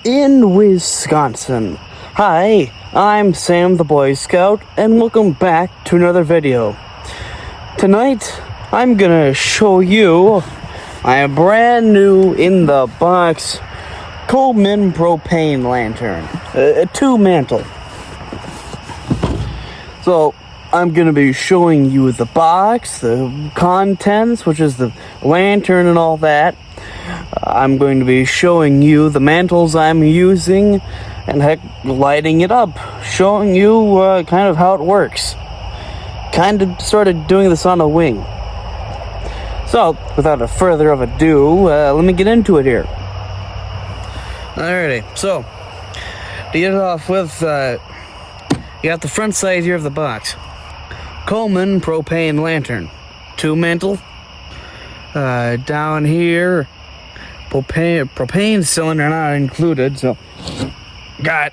in Wisconsin. Hi, I'm Sam the Boy Scout, and welcome back to another video. Tonight, I'm gonna show you my brand new in-the-box Coleman propane lantern, a two-mantle. So, I'm gonna be showing you the box, the contents, which is the lantern and all that. I'm going to be showing you the mantles I'm using, and heck, lighting it up, showing you kind of how it works. Kind of started doing this on a wing. So, without a further of ado, let me get into it here. Alrighty, so, to get it off with, you got the front side here of the box. Coleman propane lantern. Two mantle. Down here, propane cylinder not included, so got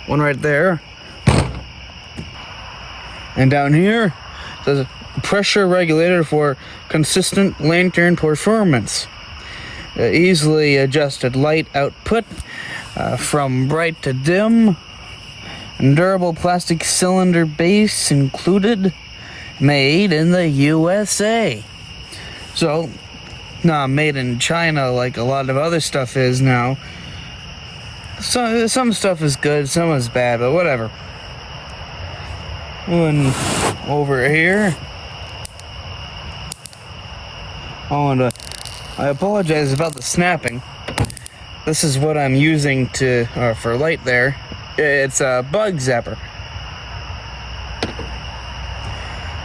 one right there. And down here, there's a pressure regulator for consistent lantern performance. Easily adjusted light output from bright to dim. And durable plastic cylinder base included. Made in the USA. So, not made in China like a lot of other stuff is now. So, some stuff is good, some is bad, but whatever. And over here, I apologize about the snapping. This is what I'm using for light there. It's a bug zapper.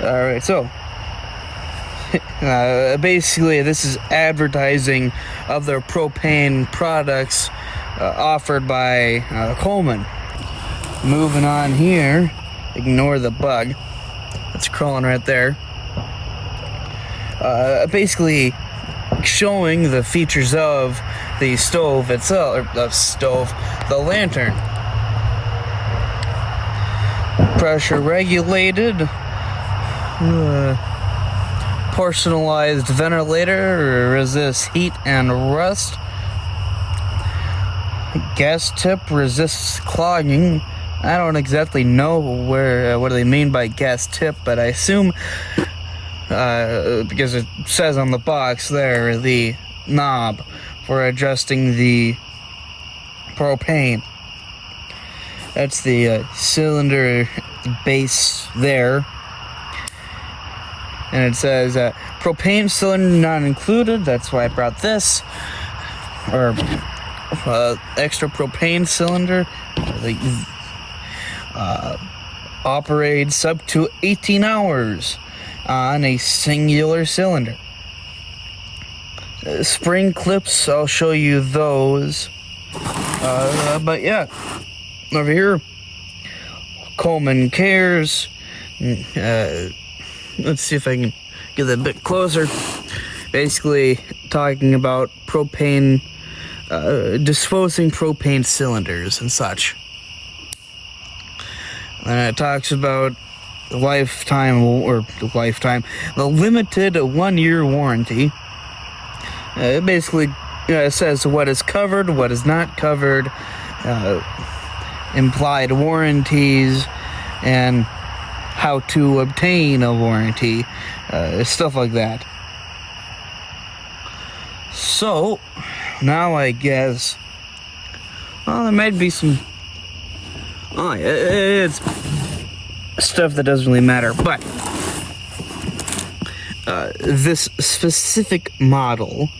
Alright, so basically this is advertising of their propane products offered by Coleman. Moving on here, ignore the bug that's crawling right there. Basically showing the features of the stove itself, or the lantern. Pressure regulated, personalized ventilator, resists heat and rust. Gas tip resists clogging. I don't exactly know what they mean by gas tip, but I assume because it says on the box there, the knob for adjusting the propane. That's the cylinder base there. And it says propane cylinder not included. That's why I brought this. Or extra propane cylinder. Operates up to 18 hours on a singular cylinder. Spring clips, I'll show you those. But yeah. Over here, Coleman cares. Let's see if I can get that a bit closer. Basically, talking about propane, disposing propane cylinders and such. And it talks about the limited 1-year warranty. It basically says what is covered, what is not covered. Implied warranties and how to obtain a warranty, stuff like that. So now I guess, well, there might be some, it's stuff that doesn't really matter, but this specific model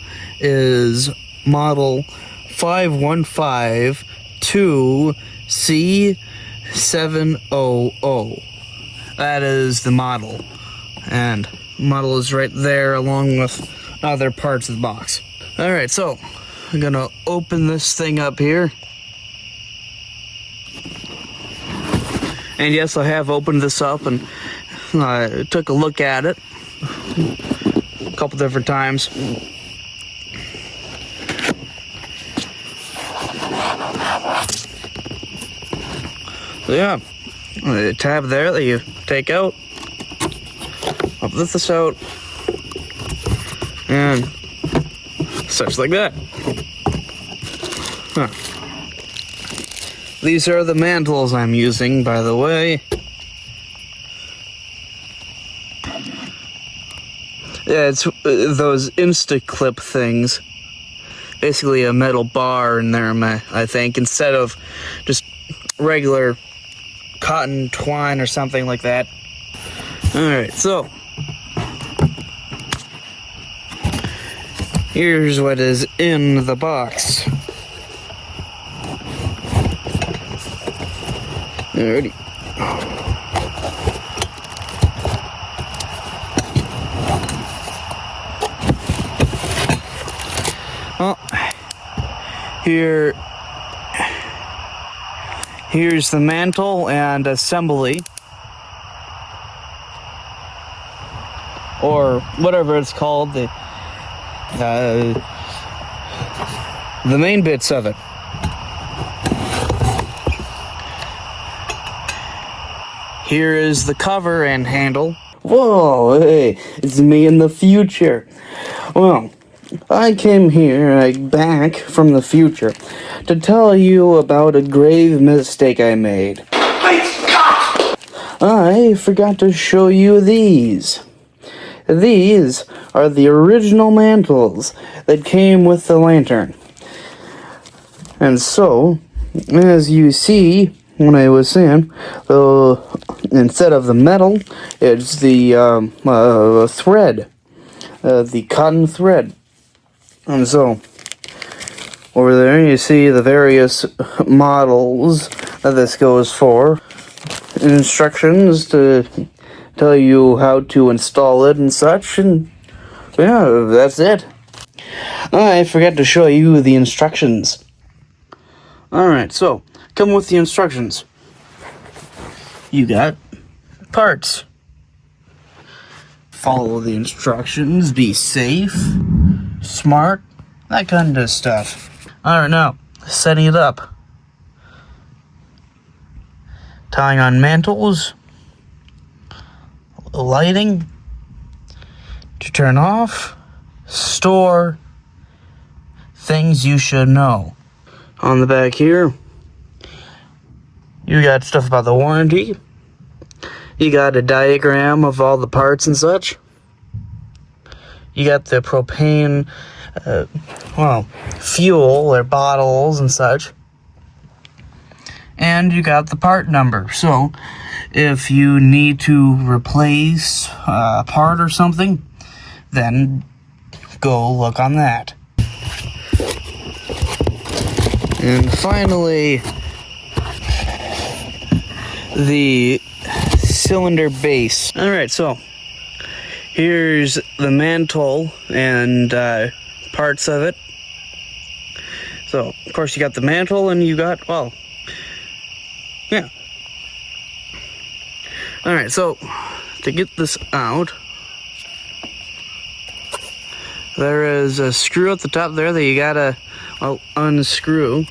is model 5152C700. That is the model. And the model is right there along with other parts of the box. Alright, so I'm gonna open this thing up here. And yes, I have opened this up and took a look at it a couple different times. So yeah, the tab there that you take out. I'll lift this out and such like that. Huh. These are the mantles I'm using, by the way. Yeah, it's those Insta-clip things. Basically a metal bar in there, I think, instead of just regular cotton twine or something like that. Alright, so here's what is in the box. Alrighty. Well, here's the mantle and assembly, or whatever it's called, the main bits of it. Here is the cover and handle. Whoa, hey, it's me in the future. Well, I came here, back from the future, to tell you about a grave mistake I made. I forgot to show you these. These are the original mantles that came with the lantern. And so, as you see, when I was saying, instead of the metal, it's the thread, the cotton thread. And so, over there you see the various models that this goes for, instructions to tell you how to install it and such, and yeah, that's it. I forgot to show you the instructions. Alright, so, come with the instructions. You got parts. Follow the instructions, be safe, smart, that kind of stuff. Alright, now, setting it up. Tying on mantles. Lighting. To turn off. Store. Things you should know. On the back here, you got stuff about the warranty. You got a diagram of all the parts and such. You got the propane, fuel or bottles and such. And you got the part number. So, if you need to replace a part or something, then go look on that. And finally, the cylinder base. Alright, so here's the mantle and parts of it. So, of course, you got the mantle and you got, well, yeah. Alright, so to get this out, there is a screw at the top there that you gotta, well, unscrew.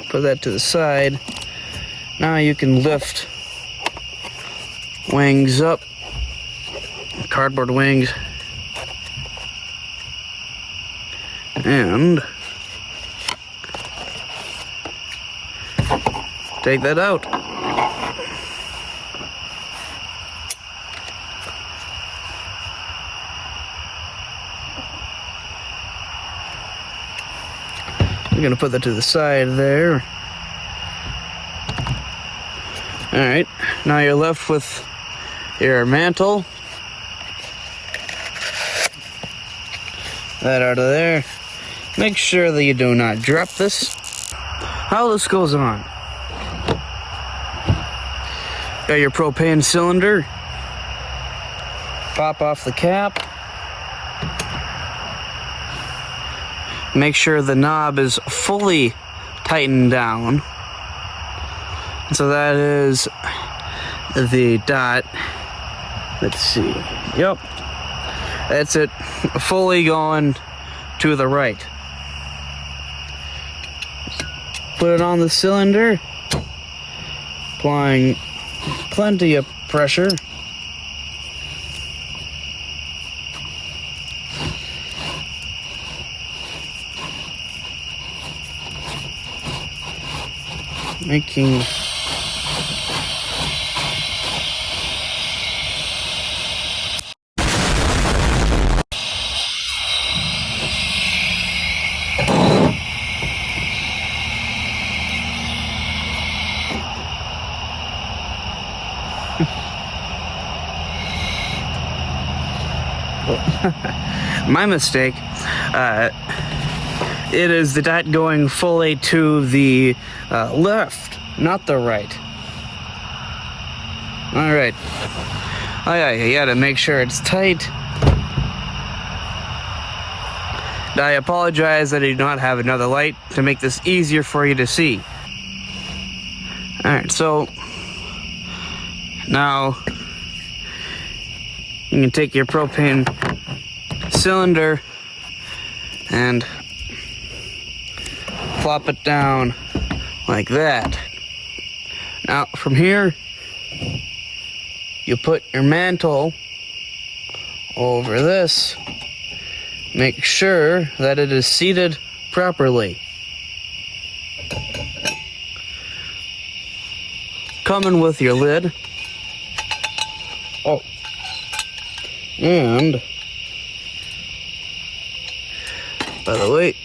Put that to the side. Now you can lift wings up, cardboard wings, and take that out. I'm gonna put that to the side there. Alright, now you're left with your mantle. That out of there. Make sure that you do not drop this. How this goes on. Got your propane cylinder. Pop off the cap. Make sure the knob is fully tightened down. So that is the dot. Let's see. Yep. That's it. Fully going to the right. Put it on the cylinder. Applying plenty of pressure. making my mistake. It is the dot going fully to the left, not the right. All right. Oh yeah, you gotta make sure it's tight. I apologize that I do not have another light to make this easier for you to see. All right, so now you can take your propane cylinder and plop it down like that. Now from here, you put your mantle over this. Make sure that it is seated properly. Coming with your lid. Oh. And by the way,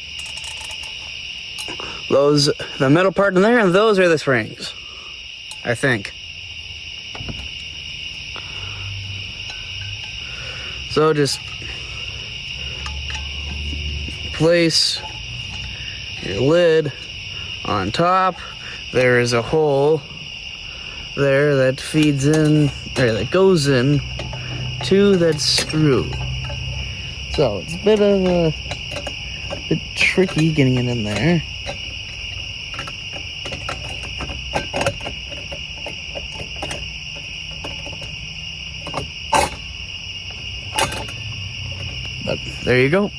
the metal part in there, and those are the springs, I think. So just place your lid on top. There is a hole there that feeds in, or that goes in to that screw. So it's a bit tricky getting it in there. But there you go.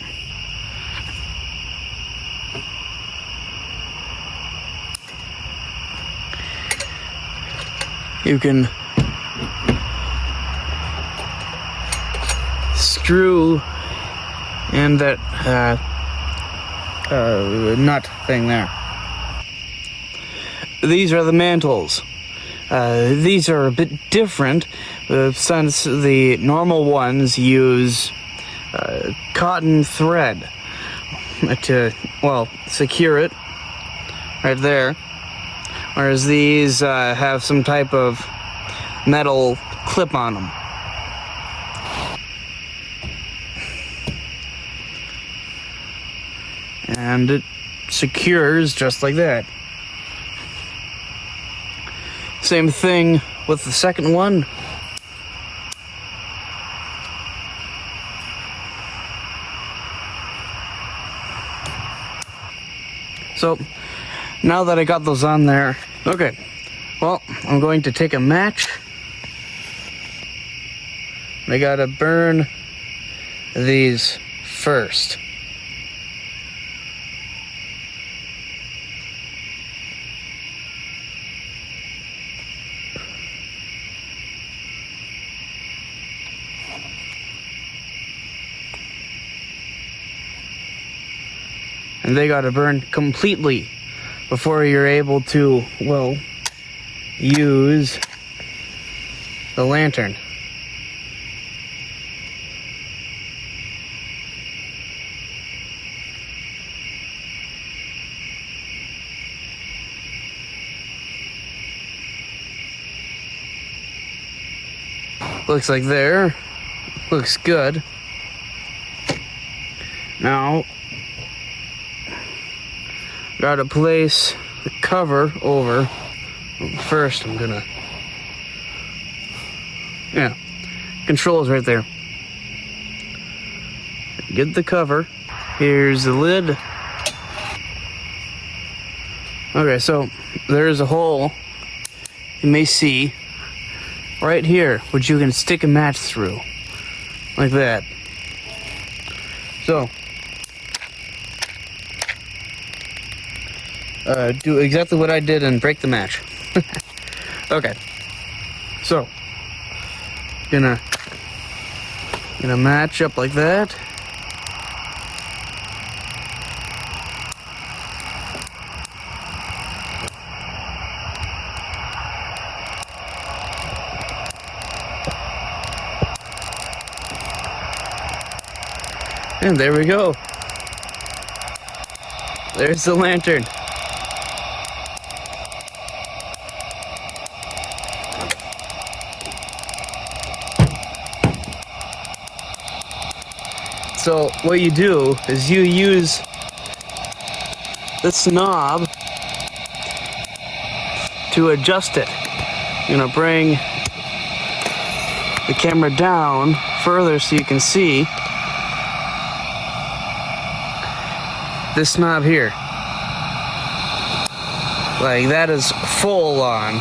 You can screw in that nut thing there. These are the mantles. These are a bit different since the normal ones use cotton thread to, well, secure it right there, whereas these have some type of metal clip on them. And it secures just like that. Same thing with the second one. So now that I got those on there, okay, well, I'm going to take a match. I gotta burn these first. And they gotta burn completely before you're able to, well, use the lantern. Looks like there. Looks good. Now, gotta place the cover over. First, I'm gonna, yeah, controls right there. Get the cover. Here's the lid. Okay, so there's a hole you may see right here, which you can stick a match through, like that. So, do exactly what I did and break the match. Okay, so gonna match up like that. And there we go. There's the lantern. So what you do is you use this knob to adjust it. You're gonna bring the camera down further so you can see this knob here. Like that is full on.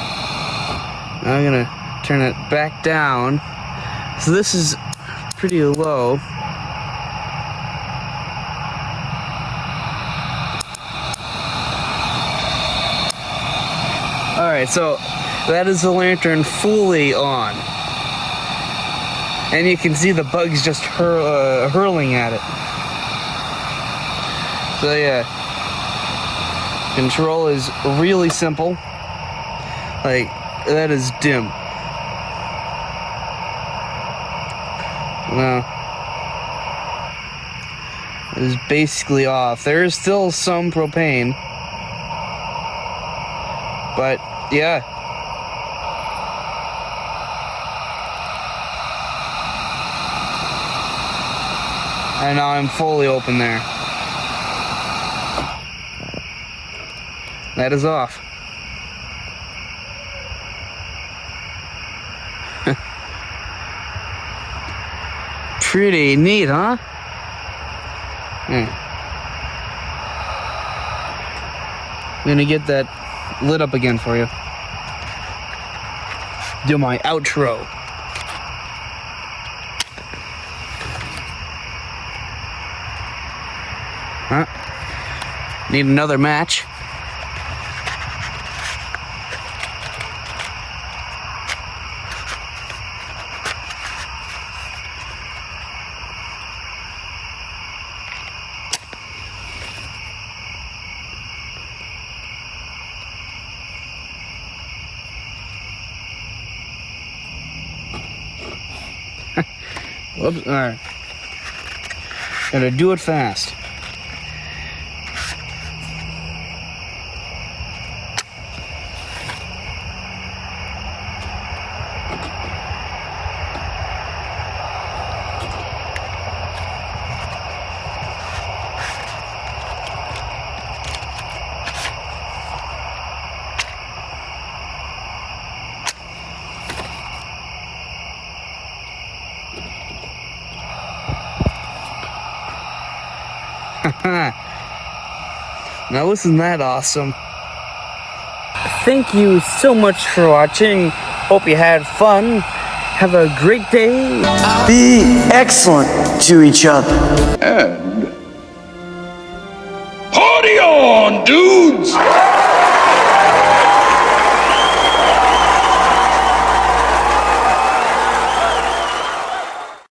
Now I'm gonna turn it back down. So this is pretty low. Alright, so that is the lantern fully on. And you can see the bugs just hurling at it. So yeah, control is really simple. Like, that is dim. Now, it is basically off. There is still some propane. But, yeah. And now I'm fully open there. That is off. Pretty neat, huh? I'm gonna get that lit up again for you. Do my outro. Huh? Need another match. Whoops, alright. Gotta do it fast. Now isn't that awesome? Thank you so much for watching. Hope you had fun. Have a great day. Be excellent to each other. And party on, dudes!